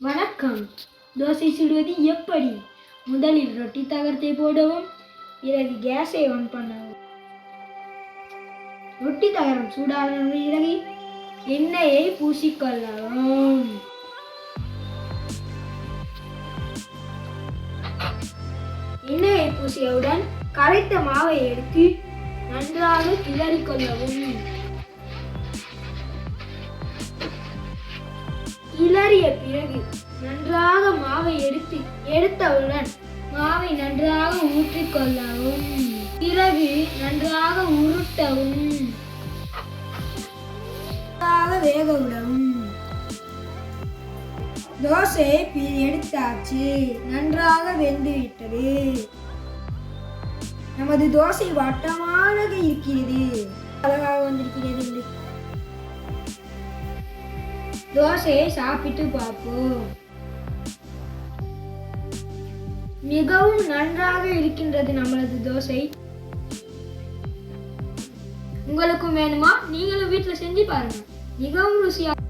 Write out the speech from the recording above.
வணக்கம். தோசை சுடுவது எப்படி? முதலில் ரொட்டி தகரத்தை போடவும், பிறகு கேஸை ஆன் பண்ணவும். ரொட்டி தகரம் சூடான பிறகு எண்ணெயை பூசிக்கொள்ளவும். எண்ணெயை பூசியவுடன் கரைத்த மாவை எடுத்து நன்றாக கிளறிக்கொள்ளவும். கிளறிய பிறகு நன்றாக மாவை எடுத்தவுடன் மாவை நன்றாக ஊற்றிக்கொள்ளவும். பிறகு நன்றாக உருட்டவும், வேக விடவும். தோசை எடுத்தாச்சு, நன்றாக வெந்துவிட்டது. நமது தோசை வட்டமாக இருக்கிறது, அழகாக வந்திருக்கிறது. தோசையை சாப்பிட்டு பார்ப்போம். மிகவும் நன்றாக இருக்கின்றது நம்மளது தோசை. உங்களுக்கும் வேணுமா? நீங்களும் வீட்டில் செஞ்சு பாருங்க, மிகவும் ருசியாக.